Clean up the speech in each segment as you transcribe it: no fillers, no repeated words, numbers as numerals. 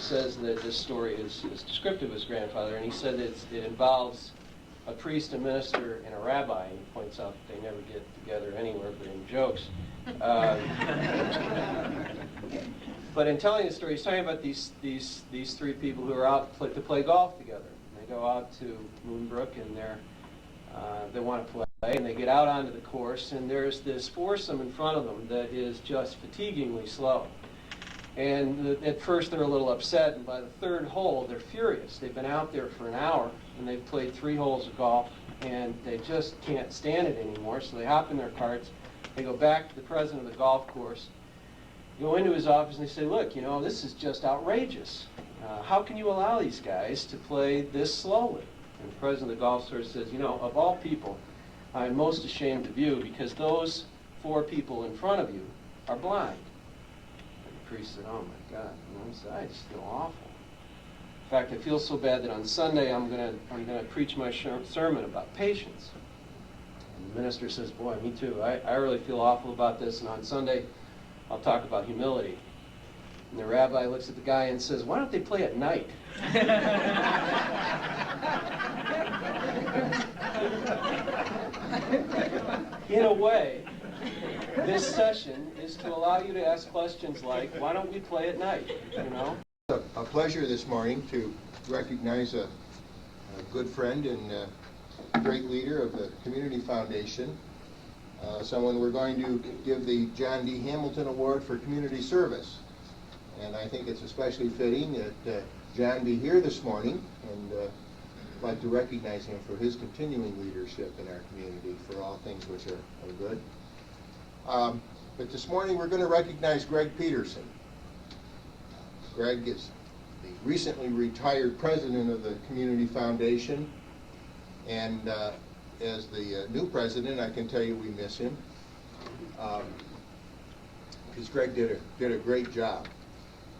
says that this story is descriptive of his grandfather, and he said that it involves a priest, a minister, and a rabbi. And he points out that they never get together anywhere but in jokes. But in telling the story, he's talking about these three people who are out to play golf together. They go out to Moonbrook, and they want to play, and they get out onto the course, and there's this foursome in front of them that is just fatiguingly slow. And at first they're a little upset, and by the third hole they're furious. They've been out there for an hour, and they've played 3 holes of golf, and they just can't stand it anymore, so they hop in their carts, they go back to the president of the golf course, go into his office, and they say, look, you know, this is just outrageous. How can you allow these guys to play this slowly? And the president of the golf course says, you know, of all people, I'm most ashamed of you because those 4 people in front of you are blind. And the priest said, oh my God, you know, I just feel awful. In fact, I feel so bad that on Sunday I'm gonna preach my sermon about patience. And the minister says, boy, me too. I really feel awful about this, and on Sunday I'll talk about humility. And the rabbi looks at the guy and says, why don't they play at night? In a way, this session is to allow you to ask questions like, why don't we play at night, you know? A pleasure this morning to recognize a good friend and great leader of the Community Foundation, someone we're going to give the John D. Hamilton Award for Community Service. And I think it's especially fitting that John be here this morning, and I'd like to recognize him for his continuing leadership in our community for all things which are good. But this morning we're going to recognize Greg Peterson. Greg is the recently retired president of the Community Foundation, and as the new president, I can tell you we miss him, because Greg did a great job.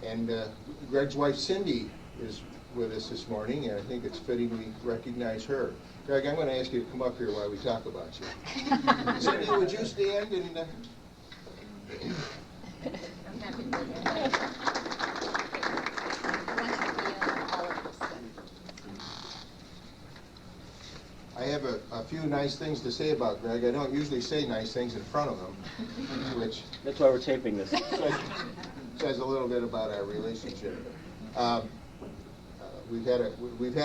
And Greg's wife Cindy is with us this morning, and I think it's fitting we recognize her. Greg, I'm going to ask you to come up here while we talk about you. Cindy, would you stand and... I'm happy to be here. I have a few nice things to say about Greg. I don't usually say nice things in front of him, which... That's why we're taping this. says a little bit about our relationship. We've had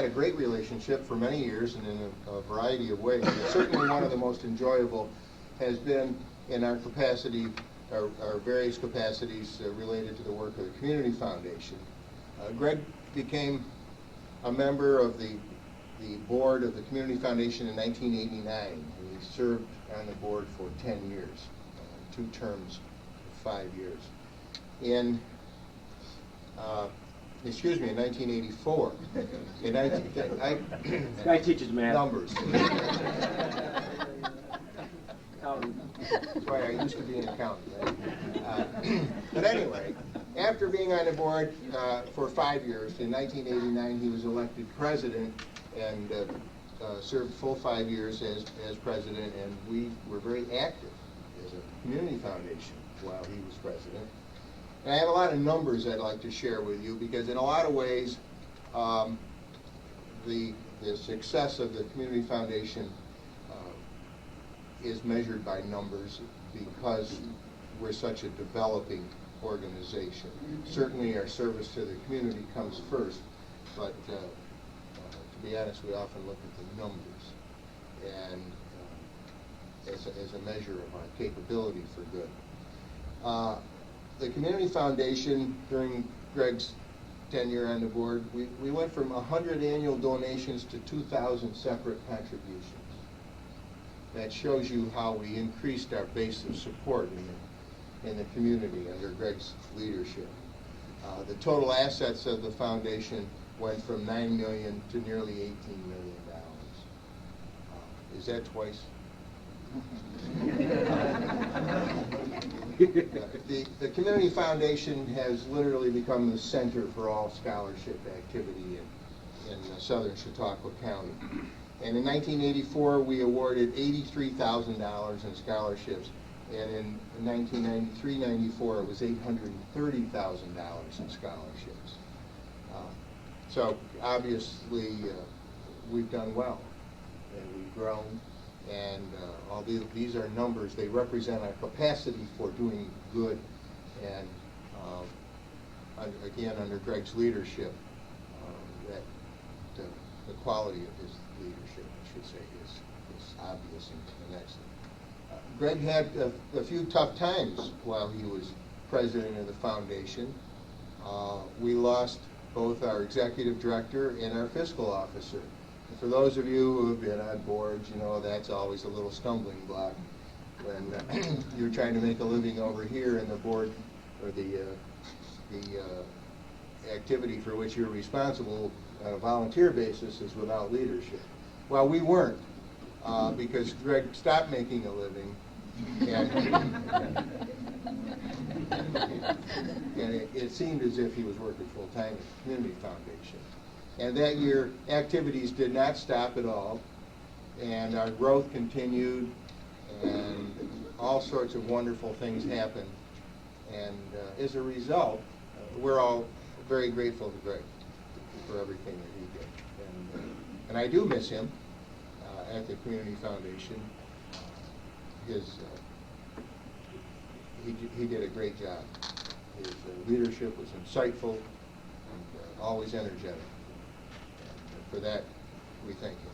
a great relationship for many years and in a variety of ways. And certainly one of the most enjoyable has been in our capacity, our various capacities related to the work of the Community Foundation. Greg became a member of the board of the Community Foundation in 1989. And he served on the board for 10 years, 2 terms, 5 years. In 1984. This guy teaches math. Numbers. That's why I used to be an accountant. Right? But anyway, after being on the board for 5 years, in 1989 he was elected president and served full 5 years as president, and we were very active as a community foundation while he was president. And I have a lot of numbers I'd like to share with you because in a lot of ways the success of the Community Foundation is measured by numbers because we're such a developing organization. Certainly our service to the community comes first, but to be honest, we often look at the numbers and as a measure of our capability for good. The Community Foundation, during Greg's tenure on the board, we went from 100 annual donations to 2,000 separate contributions. That shows you how we increased our base of support in the community under Greg's leadership. The total assets of the foundation went from $9 million to nearly $18 million. Is that twice? The Community Foundation has literally become the center for all scholarship activity in southern Chautauqua County. And in 1984, we awarded $83,000 in scholarships. And in 1993-94, it was $830,000 in scholarships. So obviously, we've done well, and we've grown, and all these are numbers. They represent our capacity for doing good, and again, under Greg's leadership, the quality of his leadership, I should say, is obvious and excellent. Greg had a few tough times while he was president of the foundation. We lost both our executive director and our fiscal officer. And for those of you who have been on boards, you know that's always a little stumbling block when you're trying to make a living over here and the board or the activity for which you're responsible on a volunteer basis is without leadership. Well, we weren't, because Greg stopped making a living, and it seemed as if he was working full-time at the Community Foundation. And that year, activities did not stop at all, and our growth continued, and all sorts of wonderful things happened. And as a result, we're all very grateful to Greg for everything that he did. And I do miss him at the Community Foundation. He did a great job. His leadership was insightful and always energetic. And for that, we thank him.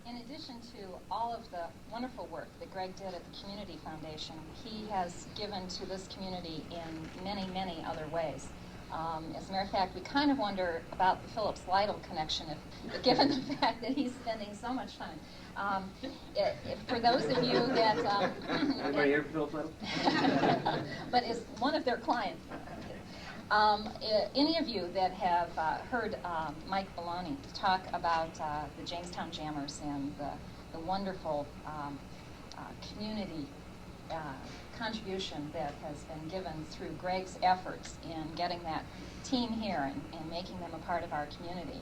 In addition to all of the wonderful work that Greg did at the Community Foundation, he has given to this community in many, many other ways. As a matter of fact, we kind of wonder about the Phillips Lytle connection, given the fact that he's spending so much time. For those of you that... Anybody here for Phillips Lytle? But is one of their clients. Any of you that have heard Mike Belloni talk about the Jamestown Jammers and the wonderful community contribution that has been given through Greg's efforts in getting that team here and making them a part of our community.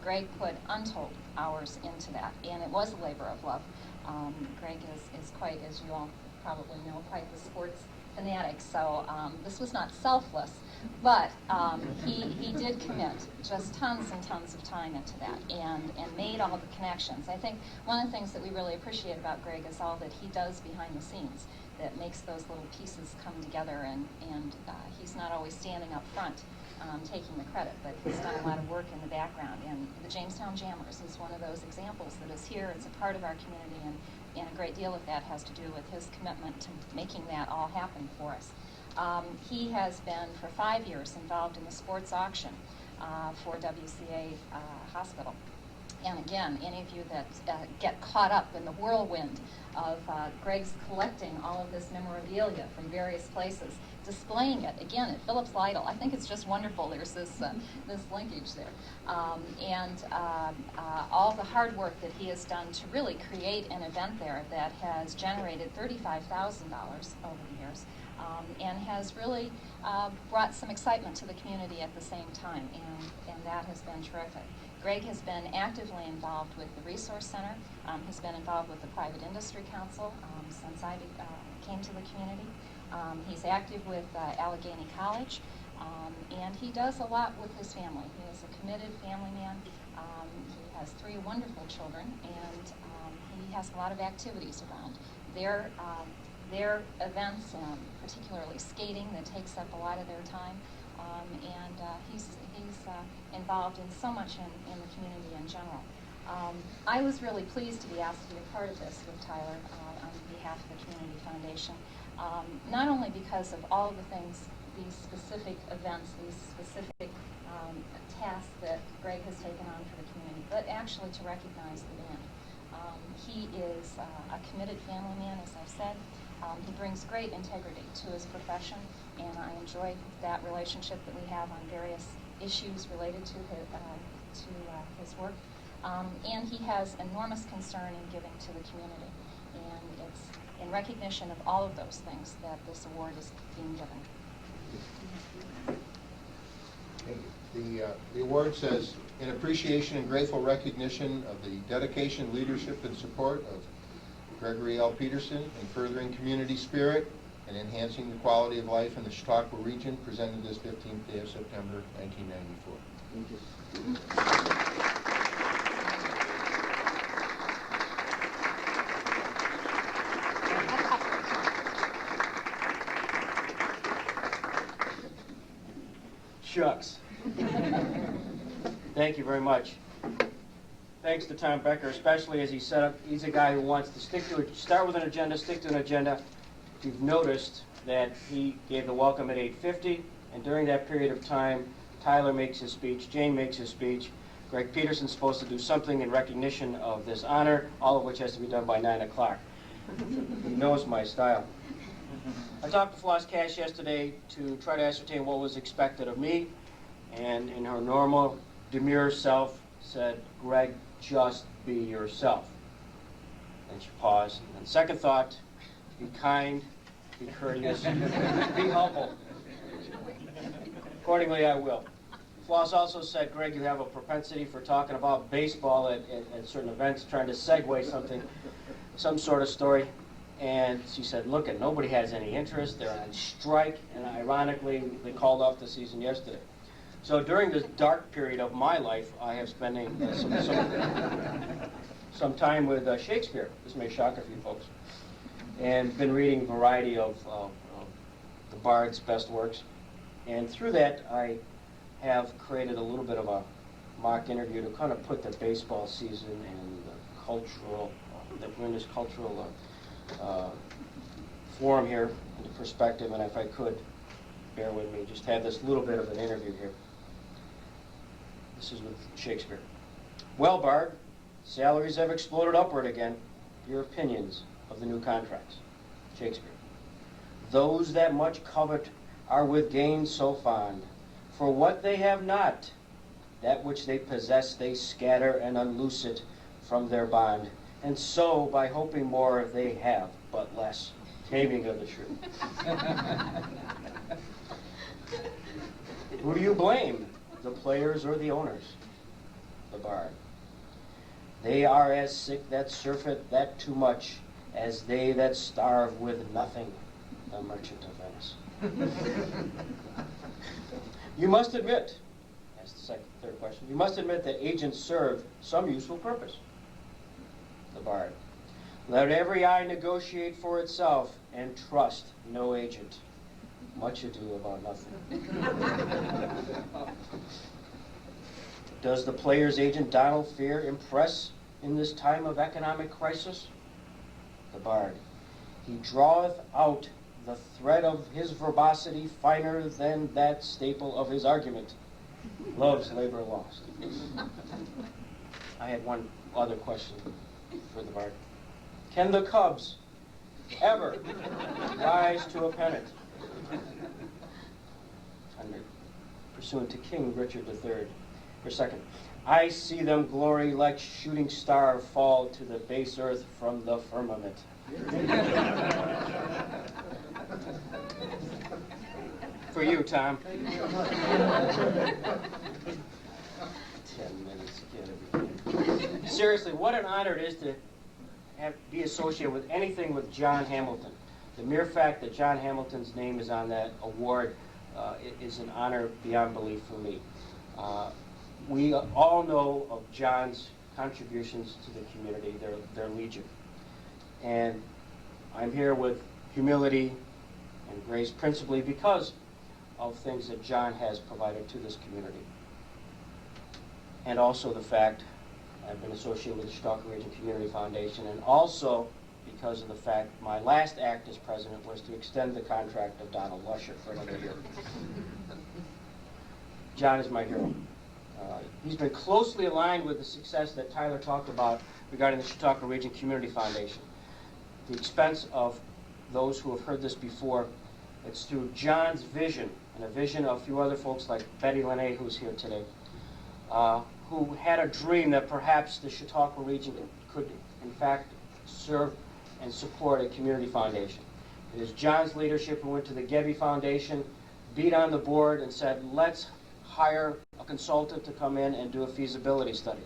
Greg put untold hours into that, and it was a labor of love. Greg is quite, as you all probably know, quite the sports fanatic, so this was not selfless, but he did commit just tons and tons of time into that and made all the connections. I think one of the things that we really appreciate about Greg is all that he does behind the scenes that makes those little pieces come together, and he's not always standing up front taking the credit, but he's done a lot of work in the background, and the Jamestown Jammers is one of those examples that is here. It's a part of our community, and a great deal of that has to do with his commitment to making that all happen for us. He has been, for 5 years, involved in the sports auction for WCA Hospital. And again, any of you that get caught up in the whirlwind of Greg's collecting all of this memorabilia from various places, displaying it, again, at Phillips Lytle, I think it's just wonderful. There's this linkage there. And all the hard work that he has done to really create an event there that has generated $35,000 over the years, and has really brought some excitement to the community at the same time, and that has been terrific. Greg has been actively involved with the Resource Center. He's been involved with the Private Industry Council since I came to the community. He's active with Allegheny College, and he does a lot with his family. He is a committed family man. He has 3 wonderful children, and he has a lot of activities around. Their events, particularly skating, that takes up a lot of their time. And he's involved in so much in the community in general. I was really pleased to be asked to be a part of this with Tyler on behalf of the Community Foundation, not only because of all of the things, these specific events, these specific tasks that Greg has taken on for the community, but actually to recognize the man. He is a committed family man, as I've said. He brings great integrity to his profession, and I enjoy that relationship that we have on various issues related to his work. And he has enormous concern in giving to the community, and it's in recognition of all of those things that this award is being given. The award says, in appreciation and grateful recognition of the dedication, leadership, and support of Gregory L. Peterson in furthering community spirit and enhancing the quality of life in the Chautauqua region, presented this 15th day of September, 1994. Thank you. Shucks. Thank you very much. Thanks to Tom Becker, especially as he set up. He's a guy who wants to start with an agenda, stick to an agenda. You've noticed that he gave the welcome at 8:50, and during that period of time, Tyler makes his speech, Jane makes his speech. Greg Peterson's supposed to do something in recognition of this honor, all of which has to be done by 9 o'clock. He knows my style. I talked to Floss Cash yesterday to try to ascertain what was expected of me, and in her normal, demure self, said, "Greg, just be yourself." Then she paused, and then second thought, be kind, be courteous, be humble. Accordingly, I will. Floss also said, "Greg, you have a propensity for talking about baseball at certain events, trying to segue something, some sort of story." And she said, "Look, nobody has any interest. They're on strike." And ironically, they called off the season yesterday. So during this dark period of my life, I have spending some time with Shakespeare. This may shock a few folks. And been reading a variety of the Bard's best works. And through that, I have created a little bit of a mock interview to kind of put the baseball season and the cultural, that we're in this cultural forum here into perspective. And if I could, bear with me, just have this little bit of an interview here. This is with Shakespeare. "Well, Bard, salaries have exploded upward again. Your opinions of the new contracts?" Shakespeare. "Those that much covet are with gain so fond. For what they have not, that which they possess they scatter and unloose it from their bond. And so, by hoping more, they have but less." Taming of the shrew. "Who do you blame, the players or the owners?" The Bard. "They are as sick that surfeit that too much, as they that starve with nothing." The Merchant of Venice. "You must admit," that's the third question, "you must admit that agents serve some useful purpose." The Bard. "Let every eye negotiate for itself, and trust no agent." Much ado about nothing. "Does the player's agent Donald Fear impress in this time of economic crisis?" The Bard. "He draweth out the thread of his verbosity finer than that staple of his argument. Love's labor lost." I had one other question for the Bard. "Can the Cubs ever rise to a pennant?" Pursuant to King Richard III. For second. "I see them glory like shooting star fall to the base earth from the firmament." For you, Tom. 10 minutes. Seriously, what an honor it is to be associated with anything with John Hamilton. The mere fact that John Hamilton's name is on that award is an honor beyond belief for me. We all know of John's contributions to the community. They're legion. And I'm here with humility and grace, principally because of things that John has provided to this community. And also the fact I've been associated with the Chautauqua Region Community Foundation, and also because of the fact my last act as president was to extend the contract of Donald Lusher for another year. John is my hero. He's been closely aligned with the success that Tyler talked about regarding the Chautauqua Region Community Foundation. At the expense of those who have heard this before, it's through John's vision, and a vision of a few other folks like Betty Lene, who's here today, who had a dream that perhaps the Chautauqua region could, in fact, serve and support a community foundation. It is John's leadership who went to the Gebby Foundation, beat on the board, and said, "Let's hire a consultant to come in and do a feasibility study."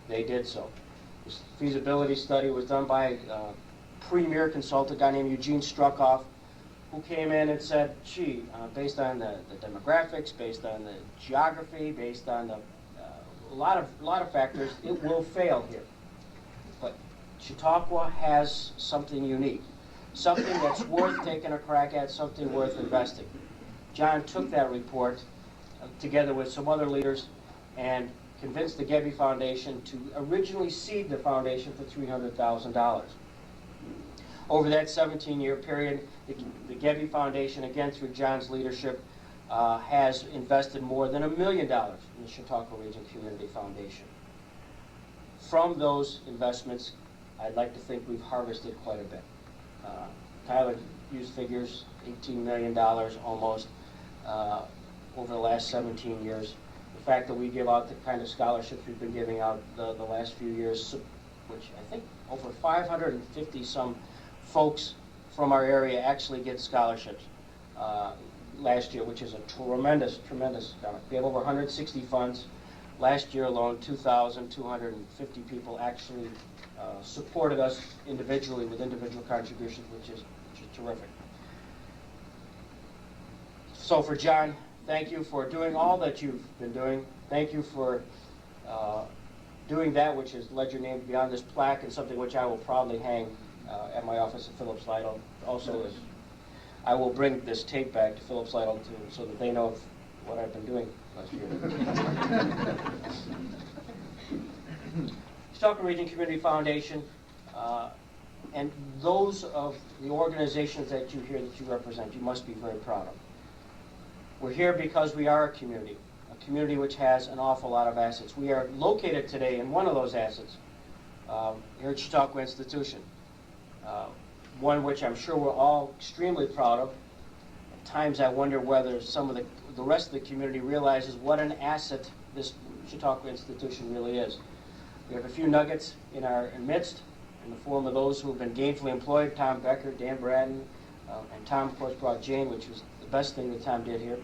They did so. This feasibility study was done by premier consultant, a guy named Eugene Struckoff, who came in and said, gee, based on the demographics, based on the geography, based on a lot of factors, it will fail here. But Chautauqua has something unique, something that's worth taking a crack at, something worth investing. John took that report together with some other leaders and convinced the Gebbe Foundation to originally seed the foundation for $300,000. Over that 17-year period, the Gebbe Foundation, again through John's leadership, has invested more than $1 million in the Chautauqua Region Community Foundation. From those investments, I'd like to think we've harvested quite a bit. Tyler used figures, $18 million almost over the last 17 years. The fact that we give out the kind of scholarships we've been giving out the last few years, which I think over 550 some folks from our area actually get scholarships last year, which is a tremendous amount. We have over 160 funds. Last year alone, 2,250 people actually supported us individually with individual contributions, which is terrific. So for John, thank you for doing all that you've been doing. Thank you for doing that which has led your name beyond this plaque, and something which I will proudly hang at my office at Phillips Lytle. Also, I will bring this tape back to Phillips Lytle so that they know what I've been doing last year. Chautauqua Region Community Foundation, and those of the organizations that you hear that you represent, you must be very proud of. We're here because we are a community which has an awful lot of assets. We are located today in one of those assets, here at Chautauqua Institution, one which I'm sure we're all extremely proud of. At times I wonder whether some of the rest of the community realizes what an asset this Chautauqua Institution really is. We have a few nuggets in our midst, in the form of those who have been gainfully employed: Tom Becker, Dan Braden, and Tom, of course, brought Jane, which was the best thing that Tom did here.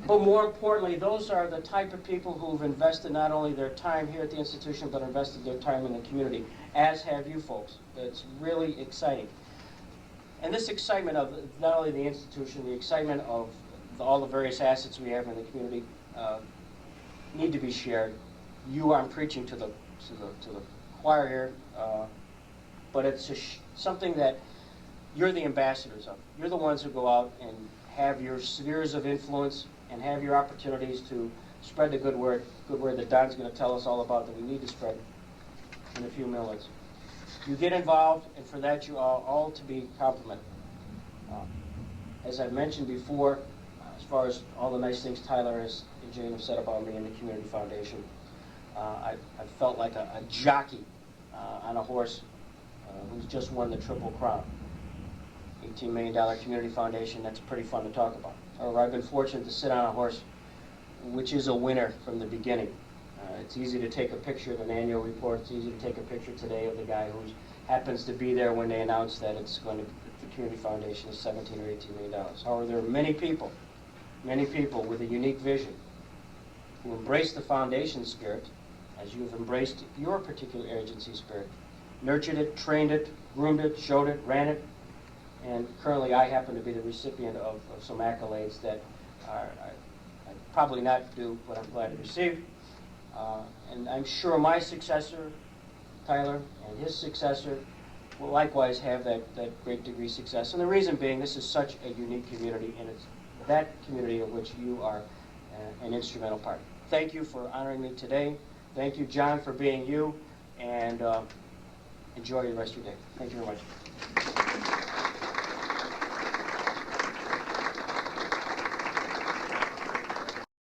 But more importantly, those are the type of people who've invested not only their time here at the institution, but invested their time in the community, as have you folks. It's really exciting. And this excitement of not only the institution, the excitement of all the various assets we have in the community need to be shared. I'm preaching to the choir here, but it's something that you're the ambassadors of. You're the ones who go out and have your spheres of influence and have your opportunities to spread the good word that Don's going to tell us all about, that we need to spread in a few minutes. You get involved, and for that you are all to be complimented. As I've mentioned before, as far as all the nice things Tyler and Jane have said about me and the Community Foundation, I felt like a jockey on a horse who's just won the Triple Crown. $18 million Community Foundation, that's pretty fun to talk about. However, I've been fortunate to sit on a horse which is a winner from the beginning. It's easy to take a picture of an annual report. It's easy to take a picture today of the guy who happens to be there when they announce that it's going to, the Community Foundation is $17 or $18 million. However, there are many people with a unique vision who embrace the foundation spirit as you've embraced your particular agency spirit, nurtured it, trained it, groomed it, showed it, ran it, and currently I happen to be the recipient of some accolades that I probably not do, but I'm glad to receive. And I'm sure my successor, Tyler, and his successor will likewise have that great degree of success. And the reason being, this is such a unique community, and it's that community of which you are an instrumental part. Thank you for honoring me today. Thank you, John, for being you, and enjoy the rest of your day. Thank you very much.